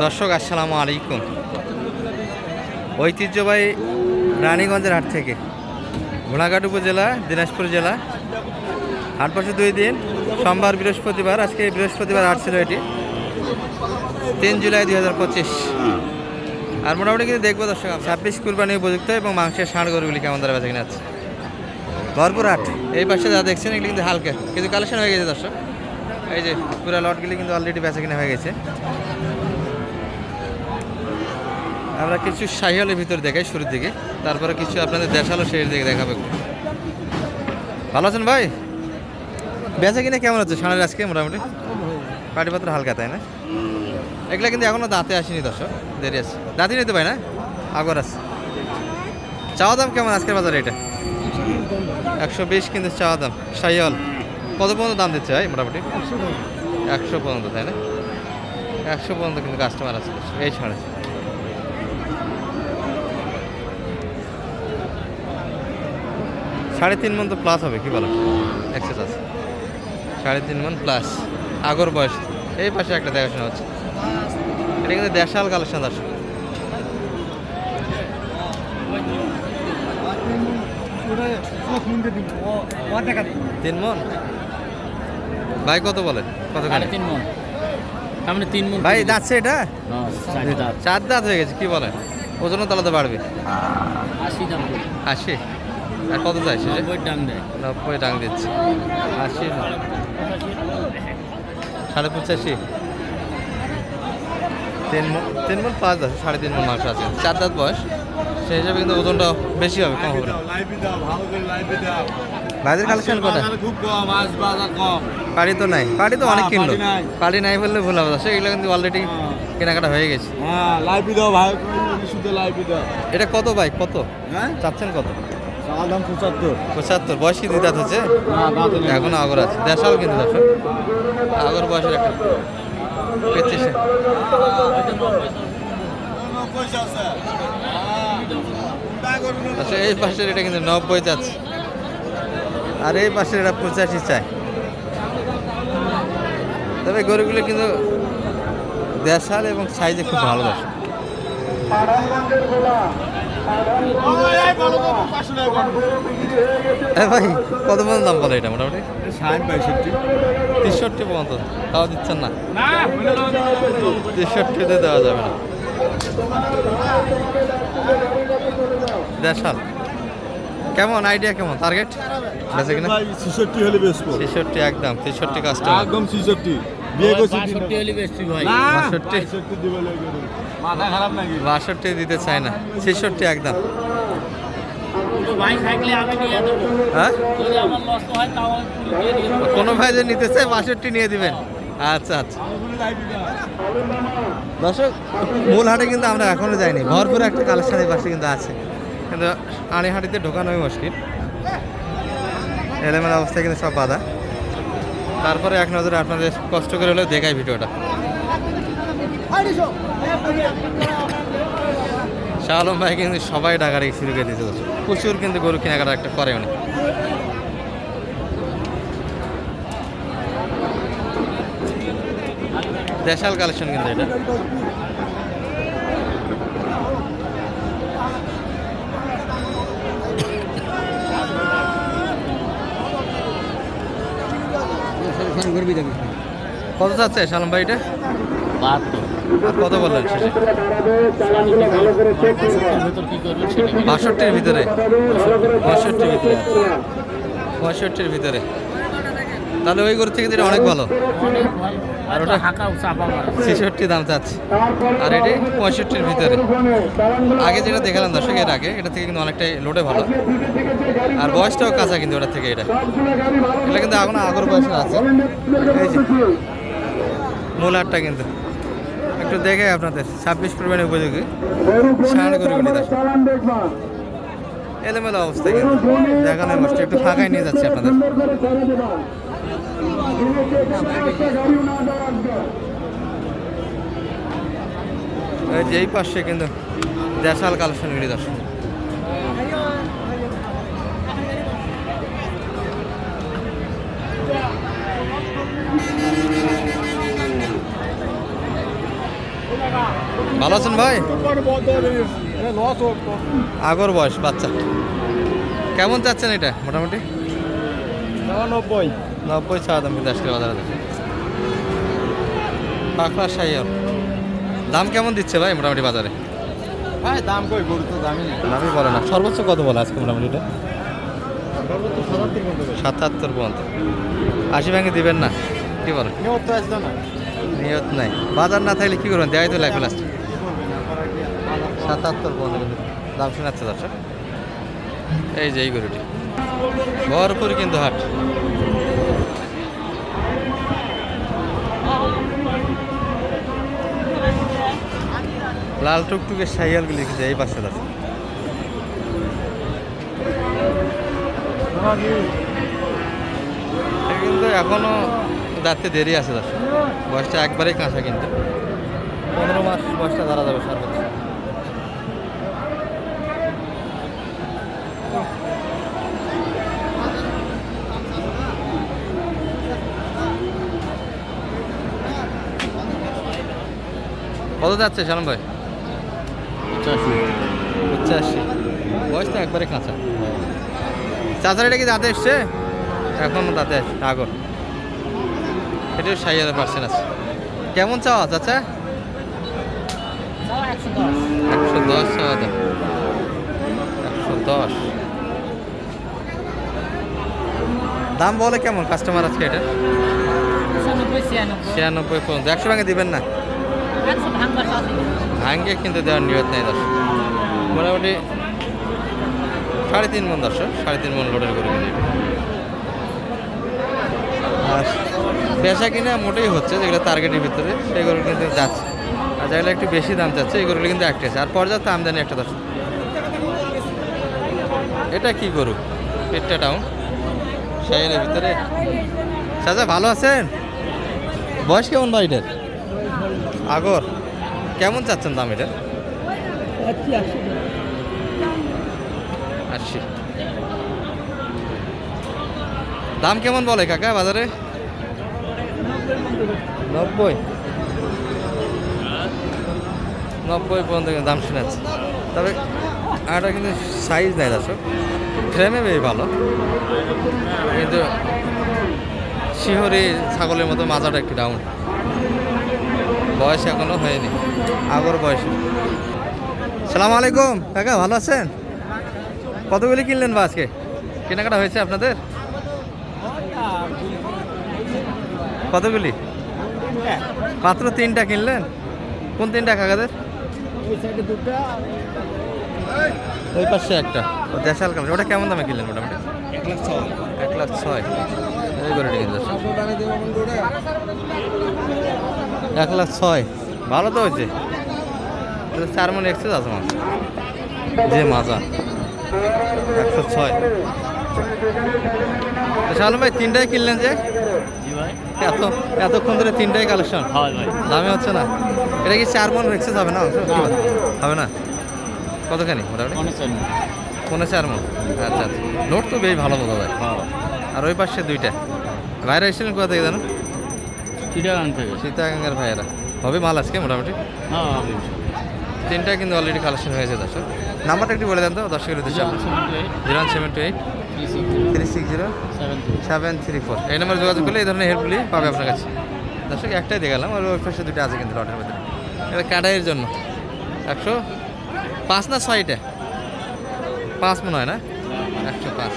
দর্শক আসসালামু আলাইকুম। ঐতিহ্যবাহী রানীগঞ্জের হাট থেকে ঘোড়াঘাট উপজেলা দিনাজপুর জেলা হাট বসে 2 দিন, সোমবার বৃহস্পতিবার। আজকে বৃহস্পতিবার হাট ছিল এটি 3 জুলাই 2025। আর মোটামুটি কিন্তু দেখবো দর্শক 26 কুরবানি উপযুক্ত এবং মাংসের ষাঁড় গরুগুলি কেমন দ্বারা বেচা কিনা আছে। ভরপুর হাট। এই পাশে যা দেখছেন এগুলি কিন্তু হালকা কিন্তু কালেকশন হয়ে গেছে দর্শক। এই যে পুরো লটগুলি কিন্তু অলরেডি বেচা কিনা হয়ে গেছে। আমরা কিছু শাহিওয়ালের ভিতর দেখাই শুরুর দিকে, তারপরে কিছু আপনাদের দেশালো সেই দিকে দেখাবো। ভালো আছেন ভাই? বেচা কিনা কেমন হচ্ছে ষাঁড়ের আজকে? মোটামুটি পাটিপত্র হালকা, তাই না? এগুলা কিন্তু এখনো দাঁতে আসেনি দর্শক, দেরি আছে। দাঁতই নিতে পাই না, আগর আছে। চাওয়া দাম কেমন আজকের বাজারে? এটা 120 কিন্তু চাওয়া দাম। শাহিওয়াল কত পর্যন্ত দাম দিচ্ছে ভাই? মোটামুটি 100 পর্যন্ত, তাই না? 100 পর্যন্ত কিন্তু কাস্টমার আছে এই ছাড়ে। সাড়ে 3 মন তো প্লাস হবে, কি বলো? এক্সেস আছে 3.5 মন প্লাস। আগর বয়স। এই পাশে একটা দেখাশোনা হচ্ছে, এটা কিন্তু দেশাল কালেকশন দর্শক। তিন মন ভাই কত বলে? কতখানি? 3 মন। সামনে 3 মন ভাই যাচ্ছে এটা 4 দাঁত হয়ে গেছে, কি বলেন? ওজনও তাহলে তো বাড়বে। 80 দাম। 80 আর কত চাই? 90 ডাং দেয়। 90 ডাং দিচ্ছে। 80 85.5। 3 মন 5 দাঁত, 3.5 মন মাংস আছে। 4 দাঁত বয়স, সেই হিসাবে কিন্তু ওজনটা বেশি হবে, কম হবে না। ভাইদের কালেকশন কটা? খুব কম, মাছ বাজার কম। পাড়ি তো নাই, পাড়ি তো অনেক কিনলো। পাড়ি নাই। পাড়ি নাই বললে ভুল হবে। সেগুলো কিন্তু অলরেডি কেনাকাটা হয়ে গেছে। হ্যাঁ, লাইভি দাও ভাই, শুধু লাইভি দাও। এটা কত ভাই? কত হ্যাঁ, চাচ্ছেন? কত? চাওয়া দাম 75। 75। বয়স কি 2 দাঁত হচ্ছে? না, দাঁত নেই। এখনো আগর আছে। দেশাল কিন্তু দর্শক, আগর বয়সের একটা পেয়েছে। আচ্ছা, এই পাশের এটা কিন্তু 90 যাচ্ছে, আর এই পাশের এটা 85 চায়। তবে গরুগুলো কিন্তু দেশাল এবং সাইজে খুব ভালো দর্শক। ভাই কত পর্যন্ত দাম বলে এটা? মোটামুটি 60 62। 63 পর্যন্ত তাও দিচ্ছেন না? 63-তে দেওয়া যাবে না। দেশাল কেমন আইডিয়া, কেমন টার্গেট বেচে কিনা? 66 হলে বেচবো। 66 একদম। 63 কাস্টমার একদম 66। বিয়ে করছি 62 হলে বেশি ভাই। 62 66 দিবে লাগে। মাথা খারাপ নাকি? 62 দিতে চায় না, 66 একদম। তো ভাই থাকলে আমি নিয়ে দেবো। হ্যাঁ, যদি আমার লস হয় তাও আমি পুরো দিয়ে দেবো। কোনো ভাই যে নিতে চায় 62 নিয়ে দিবেন। আচ্ছা আচ্ছা দর্শক, মূল হাটে কিন্তু আমরা এখনো যাইনি। ভরপুর একটা কালেকশন এই পাশে কিন্তু আছে, কিন্তু আড়িহাটিতে ঢোকানোই মুশকিল। এলোমেলো অবস্থায় কিন্তু সব বাধা। তারপরে এক নজরে আপনাদের কষ্ট করে হলেও দেখাই ভিডিওটা। শাহ আলম ভাই কিন্তু সবাই ডাকারে শুরু করে দিতে হচ্ছে। প্রচুর কিন্তু গরু কেনাকাটা একটা করে উনি। দেশাল কালেকশন কিন্তু এটা। কত চাচ্ছে শালম ভাই এটা? 72। আর কত বললেন শেষে? ভেতর কি করবেন সেটা 62-র ভিতরে, 65-র ভিতরে, 65-র ভিতরে। তাহলে ওই গরু থেকে যেটা অনেক ভালো। অনেক ভালো। আর ওটা হাঁকাও চাপা মারা। 66 দাম চাচ্ছে, আর এটি 65-র ভিতরে। আগে যেটা দেখালাম দর্শক, এর আগে এটা থেকে কিন্তু অনেকটাই লোডে ভালো, আর বয়সটাও কাঁচা কিন্তু ওটার থেকে। এটা কিন্তু এখনো আগর বয়সে আছে। এই যে মূল হাটটা কিন্তু একটু দেখে আপনাদের 26 কুরবানি উপযোগী ষাঁড় গরুগুলি দর্শক। এলোমেলো অবস্থা কিন্তু দেখানো কষ্ট। একটু ফাঁকায় নিয়ে যাচ্ছে আপনাদের। এই যে এই পাশে কিন্তু দেশাল কালেকশনগুলি দর্শক। ভালো আছেন ভাই? আগর বয়স বাচ্চা। কেমন চাচ্ছেন এটা মোটামুটি? 90 চাওয়া দাম কিন্তু আজকে বাজারে দেখে। পাখরা শাহিওয়াল দাম কেমন দিচ্ছে ভাই মোটামুটি বাজারে? ভাই দাম কই গরু তো দামই নেই। দামই বলে না, সর্বোচ্চ কত বলে আজকে মোটামুটি এটা? 77 পর্যন্ত। 80 ভেঙে দিবেন না? কি বলেন? নিয়ত নাই, বাজার না থাকলে কি করবেন? দেয় তো লাগবে লাস্ট। 77 পর্যন্ত কিন্তু দাম শোনাচ্ছে দর্শক। এই যে এই গরুটি ভরপুর কিন্তু হাট। লাল টুকটুকে শাহিয়ালগুলি কিন্তু এই পাশে আছে। কিন্তু এখনো দাঁড়তে দেরি আছে দর্শক, বয়সটা একবারেই কাঁচা কিন্তু 15 মাস বয়সটা ধরা যাবে সর্বোচ্চ। কত যাচ্ছে সালাম ভাই? 85। বয়সটা একবারে কাঁচা। চাচার এটা কি দাঁতে এসছে? এখনো দাঁতে আসছে আগর। এটাও 60,000% আছে। কেমন চাওয়া চাচা? 110 চাওয়া দাম। 110 দাম বলে কেমন কাস্টমার আজকে এটা? 96 পর্যন্ত। 100 ভাঙে দিবেন না? ভাঙ্গে কিন্তু দেওয়ার নিয়ত নেই দর্শক। মোটামুটি 3.5 মন দর্শক, 3.5 মন লোডের করে কিন্তু এটা। আর বেচা কিনা মোটেই হচ্ছে, যেগুলো টার্গেটের ভিতরে সেগুলো কিন্তু যাচ্ছে। আর যেগুলো একটু বেশি দাম চাচ্ছে এগুলো কিন্তু একটা আছে। আর পর্যাপ্ত আমদানি একটা দর্শক। এটা কি গরু? পেটটা টাউন শাহিয়ালের ভিতরে। চাচা ভালো আছেন? বয়স কেমন ভাই এটার? আগর কেমন চাচ্ছেন দাম এটা? 80। দাম কেমন বলে কাকা বাজারে? 90 পর্যন্ত কিন্তু দাম শোনাচ্ছে। তবে আরটা কিন্তু সাইজ নেই দর্শক, ফ্রেমে বেশ ভালো, কিন্তু শিহরি ছাগলের মতো মাজাটা একটু ডাউন। বয়স এখনো হয়নি, আগর বয়স। সালাম আলাইকুম কাকা, ভালো আছেন? কতগুলি কিনলেন বা আজকে? কেনাকাটা হয়েছে আপনাদের? কতগুলি? মাত্র 3টা কিনলেন? কোন 3টা কাকাদের? ওই পাশে একটা, ও দেশাল কালার। ওটা কেমন দামে কিনলেন মোটামুটি? 1,06,000। এই গরুটি কিনতে 1,06,000। ভালো তো হয়েছে, 4 মন এক্সেস আছে মাছ, যে মাজা। 106। শালম ভাই 3টাই কিনলেন যে? এতক্ষণ ধরে 3টাই কালেকশন, দামে হচ্ছে না। এটা কি 4 মন এক্সেস হবে না? হবে না? কতখানি মোটামুটি? 4.5 মন। আচ্ছা আচ্ছা, নোট তো বেশ ভালো বোঝা যায়। আর ওই পাশে 2টা ভাইরা এসেছিলেন কোথা থেকে জানো? সীতাগাঙ্গার ভাইয়েরা। হবে মাল আজকে মোটামুটি? 3টা কিন্তু অলরেডি কালেকশন হয়েছে দর্শক। নাম্বারটা একটু বলে দেন তো দর্শকের উদ্দেশ্যে। 078 360 734। এই নাম্বার যোগাযোগ করলে এই ধরনের হেল্পগুলি পাবে আপনার কাছে দর্শক। একটাই দেখালাম, আর ওই পাশে 2টা আছে কিন্তু লটের মধ্যে। এটা কাটাইয়ের জন্য 105 না 6টা? 5 মনে হয় না? 105।